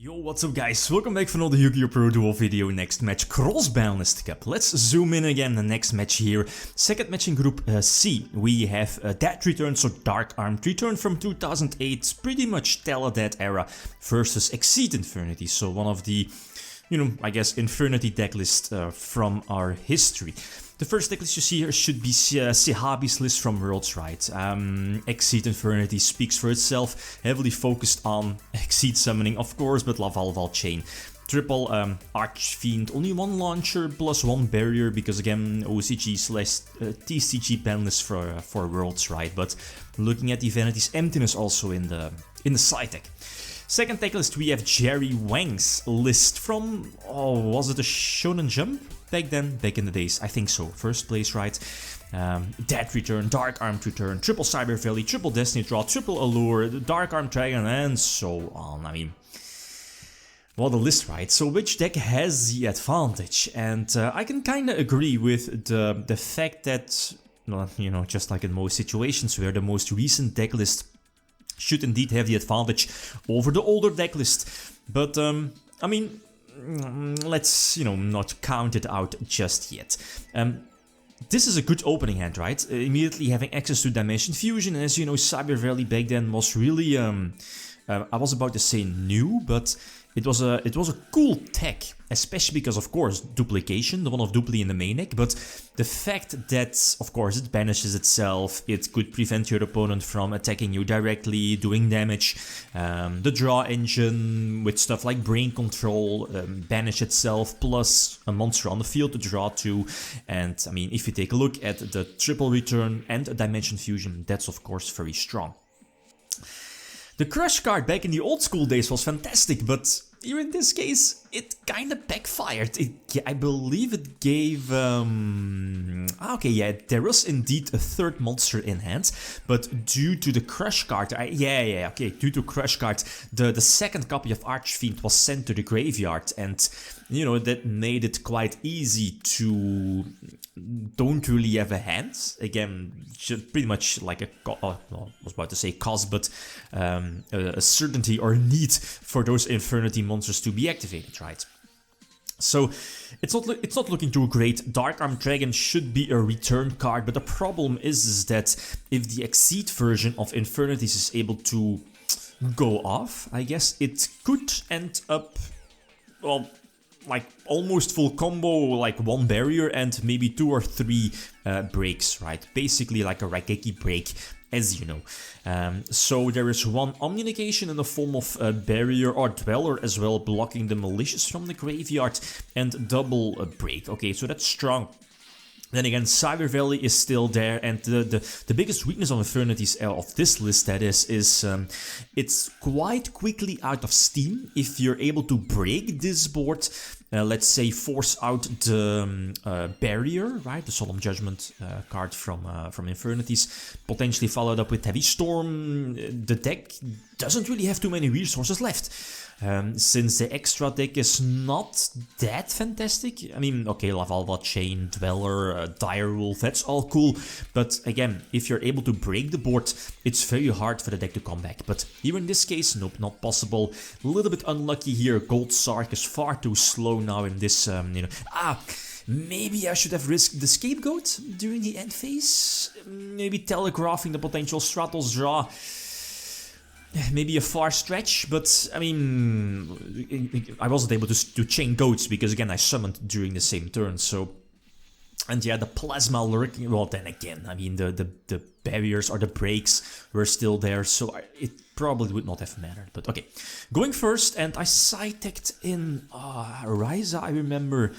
Yo, what's up guys, welcome back for another Yugioh Pro Duel video. Next match, Cross-Banlist Cup. Let's zoom in again, the next match here. Second match in Group C. We have Dead Return, so Dark Armed Return from 2008, pretty much Teledead era, versus Exceed Infernity, so one of the, I guess, Infernity decklist from our history. The first decklist you see here should be Sehabi's list from Worlds, right? Exceed Infernity speaks for itself, heavily focused on Exceed summoning, of course, but LAVALVAL chain. Triple Archfiend, only one launcher plus one barrier, because again, OCG/TCG banlist for Worlds, right? But looking at Infinity's emptiness also in the side deck. Second deck list, we have Jerry Wang's list from, was it a Shonen Jump? Back then, back in the days, I think so. First place, right? Dead Return, Dark Armed Return, Triple Cyber Valley, Triple Destiny Draw, Triple Allure, Dark Armed Dragon, and so on. I mean, what a list, right? So which deck has the advantage? And I can kind of agree with the fact that, just like in most situations where the most recent deck list should indeed have the advantage over the older deck list. But, I mean, let's, not count it out just yet. This is a good opening hand, right? Immediately having access to Dimension Fusion, and as you know, Cyber Valley back then was really, I was about to say new, but it was a cool tech, especially because, of course, duplication, the one of dupli in the main deck, but the fact that, of course, it banishes itself, it could prevent your opponent from attacking you directly, doing damage, the draw engine with stuff like Brain Control, banish itself, plus a monster on the field to draw to, and, I mean, if you take a look at the Triple Return and Dimension Fusion, that's, of course, very strong. The Crush card back in the old school days was fantastic, but here in this case, it kinda backfired. I believe it gave... okay, yeah, there was indeed a third monster in hand, but due to the Crush card... due to Crush card, the second copy of Archfiend was sent to the graveyard, and, that made it quite easy to... don't really have a hand. Again, pretty much like a... I was about to say cost, but a certainty or need for those Infernity monsters to be activated, right? So it's not looking too great. Dark Armed Dragon should be a return card, but the problem is that if the Exceed version of Infinities is able to go off, I guess it could end up, well, like almost full combo, like one barrier and maybe 2 or 3 breaks, right? Basically like a Raigeki break, as you know. So there is one Omni-Negation in the form of a barrier or Dweller as well, blocking the Malicious from the graveyard, and double break. Okay, so that's strong. Then again, Cyber Valley is still there, and the biggest weakness of Infinities of this list, that is it's quite quickly out of steam if you're able to break this board. Let's say force out the barrier, right? The Solemn Judgment card from Infinities, potentially followed up with Heavy Storm. The deck doesn't really have too many resources left. Since the extra deck is not that fantastic. I mean, okay, LAVALVAL Chain, Dweller, Direwolf, that's all cool. But again, if you're able to break the board, it's very hard for the deck to come back. But here in this case, nope, not possible. A little bit unlucky here. Gold Sark is far too slow now in this, maybe I should have risked the Scapegoat during the end phase. Maybe telegraphing the potential Stratos draw. Maybe a far stretch, but I mean, I wasn't able to chain goats because again I summoned during the same turn. So, and yeah, the plasma lurking. Well, then again, I mean the barriers or the breaks were still there, so it probably would not have mattered. But okay, going first, and I side-decked in Ryza. I remember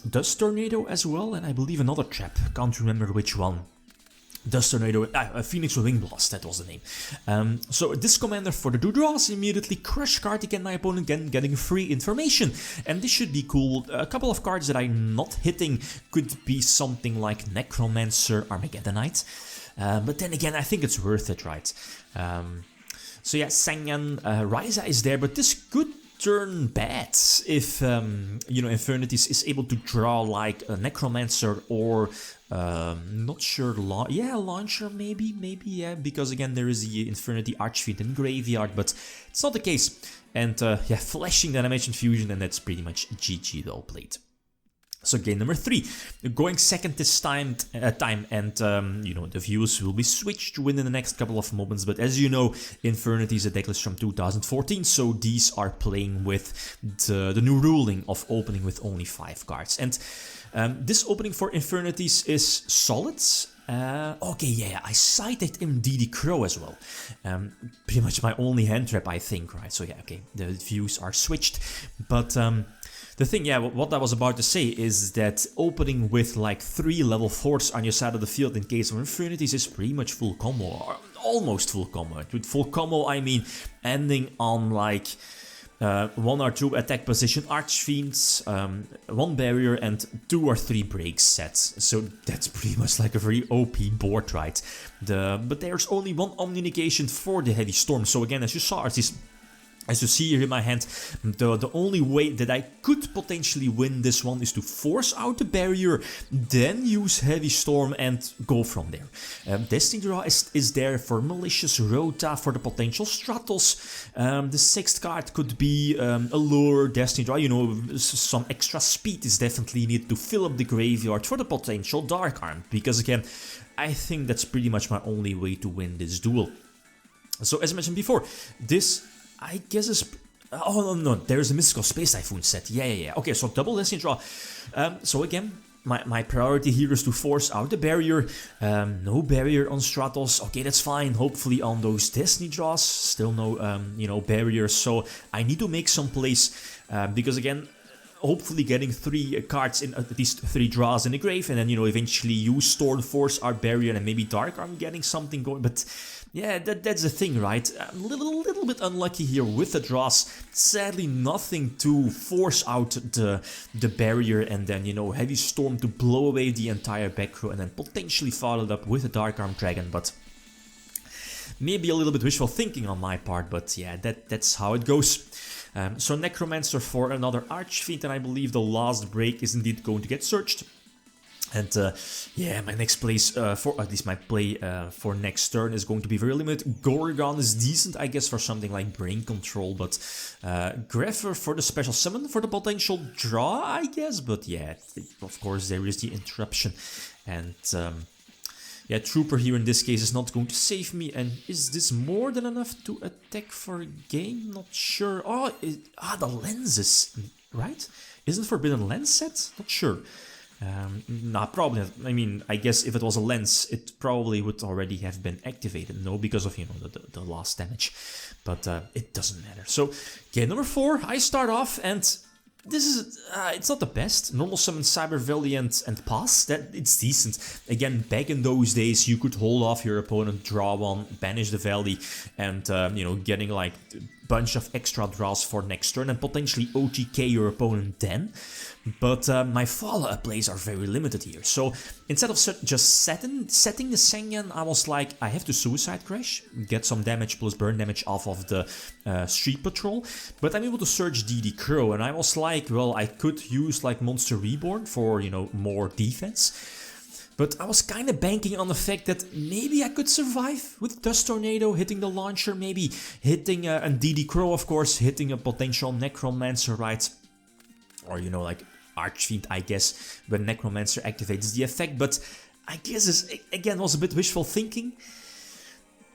Dust Tornado as well, and I believe another trap. Can't remember which one. Dust Tornado, Phoenix with Wing Blast, that was the name. So this commander for the do draws, immediately Crush card again, my opponent again getting free information. And this should be cool. A couple of cards that I'm not hitting could be something like Necromancer, Armageddonite. But then again, I think it's worth it, right? So yeah, Sangyan, Ryza is there, but this could turn bad if, you know, Infernity is able to draw like a Necromancer or, not sure, Launcher maybe, yeah, because again there is the Infernity Archfiend in Graveyard, but it's not the case. And yeah, flashing the Animation Fusion, and that's pretty much GG, well played. So game number 3, going second this time, and you know, the views will be switched within the next couple of moments, but as you know, Infernity is a decklist from 2014, so these are playing with the new ruling of opening with only 5 cards. And this opening for Infernities is solid. Okay, yeah, I cited him DD Crow as well. Pretty much my only hand trap, I think, right? So yeah, okay, the views are switched, but the thing, yeah, what I was about to say is that opening with like 3 level 4s on your side of the field in case of Infernity is pretty much full combo, or almost full combo. With full combo, I mean ending on like 1 or 2 attack position Archfiends, 1 barrier, and 2 or 3 break sets. So that's pretty much like a very OP board, right? But there's only 1 Omni negation for the Heavy Storm. So again, as you saw, as you see here in my hand, the only way that I could potentially win this one is to force out the barrier, then use Heavy Storm and go from there. Destiny Draw is there for Malicious Rota, for the potential Stratos. The 6th card could be Allure, Destiny Draw, you know, some extra speed is definitely needed to fill up the graveyard for the potential Dark Arm, because again, I think that's pretty much my only way to win this duel. So as I mentioned before, this, I guess is... Oh, no, there's a Mystical Space Typhoon set. Yeah. Okay, so double Destiny Draw. So again, my priority here is to force out the barrier. No barrier on Stratos. Okay, that's fine. Hopefully on those Destiny Draws, still no, you know, barriers. So I need to make some plays, because again, hopefully getting 3 cards in at least 3 draws in the grave, and then, you know, eventually use Storm, force our barrier, and maybe Dark Arm getting something going. But yeah, that's the thing, right? I'm a little bit unlucky here with the draws. Sadly, nothing to force out the barrier, and then, you know, Heavy Storm to blow away the entire back row, and then potentially follow it up with a Dark Arm Dragon. But maybe a little bit wishful thinking on my part, but yeah, that's how it goes. So Necromancer for another Archfiend, and I believe the last break is indeed going to get searched. And yeah, my next place, for at least my play for next turn is going to be very limited. Gorgon is decent, I guess, for something like Brain Control, but Greffer for the special summon for the potential draw, I guess. But yeah, of course there is the interruption, and yeah, Trooper here in this case is not going to save me. And is this more than enough to attack for a game? Not sure. Oh, the lenses, right? Isn't Forbidden Lens set? Not sure. Nah, probably not. I mean, I guess if it was a lens, it probably would already have been activated. No, because of, you know, the last damage. But it doesn't matter. So, game number 4, I start off, and this is, it's not the best. Normal summon Cyber Valiant and pass, it's decent. Again, back in those days, you could hold off your opponent, draw 1, banish the Valley, and, you know, getting like bunch of extra draws for next turn and potentially OTK your opponent then. But my follow-up plays are very limited here. So instead of just setting the Senyan, I was like, I have to Suicide Crash, get some damage plus burn damage off of the Street Patrol. But I'm able to search DD Crow, and I was like, well, I could use like Monster Reborn for, you know, more defense. But I was kind of banking on the fact that maybe I could survive with Dust Tornado, hitting the launcher, maybe hitting a DD Crow, of course, hitting a potential Necromancer, right? Or, you know, like Archfiend, I guess, when Necromancer activates the effect. But I guess this, again, was a bit wishful thinking.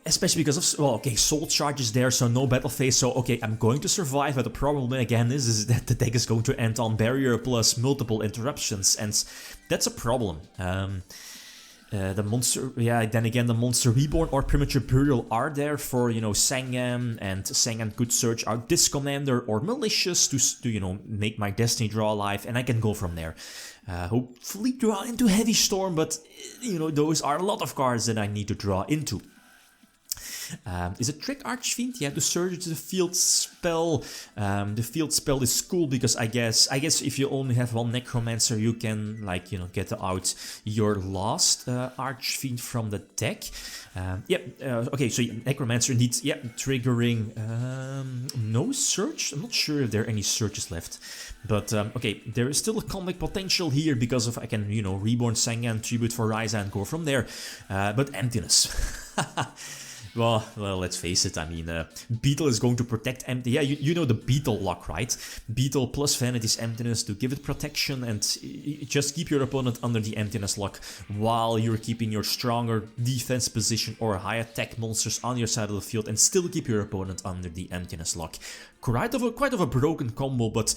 Especially because of, well, okay, Soul Charge is there, so no battle phase, so okay, I'm going to survive, but the problem again is that the deck is going to end on barrier plus multiple interruptions, and that's a problem. The monster, yeah, then again, the Monster Reborn or Premature Burial are there for, you know, Sangam, and Sangam could search out this commander or Malicious to, you know, make my Destiny Draw alive, and I can go from there. Hopefully draw into Heavy Storm, but, you know, those are a lot of cards that I need to draw into. Is it Trick Archfiend? Yeah, to search the field spell. The field spell is cool because I guess if you only have one Necromancer, you can, like, you know, get out your last Archfiend from the deck. Okay, so Necromancer needs, yeah, triggering no search. I'm not sure if there are any searches left. But, okay, there is still a comeback potential here because of I can, you know, Reborn Sengan, Tribute for Ryza and go from there. But emptiness. Well, let's face it, I mean, Beetle is going to protect empty. Yeah, you know the Beetle lock, right? Beetle plus Vanity's emptiness to give it protection and just keep your opponent under the emptiness lock while you're keeping your stronger defense position or high attack monsters on your side of the field and still keep your opponent under the emptiness lock. Quite of a broken combo, but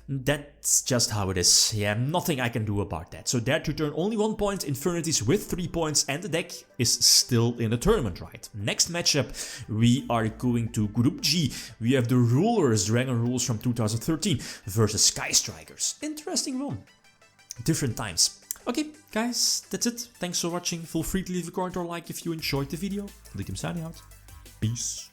that's just how it is. Yeah, nothing I can do about that. So that return only 1 point, Infernitys with 3 points, and the deck is still in the tournament, right? Next matchup, we are going to Group G. We have the Rulers, Dragon Rules from 2013 versus Sky Strikers. Interesting one. Different times. Okay, guys, that's it. Thanks for watching. Feel free to leave a comment or like if you enjoyed the video. Likim signing out. Peace.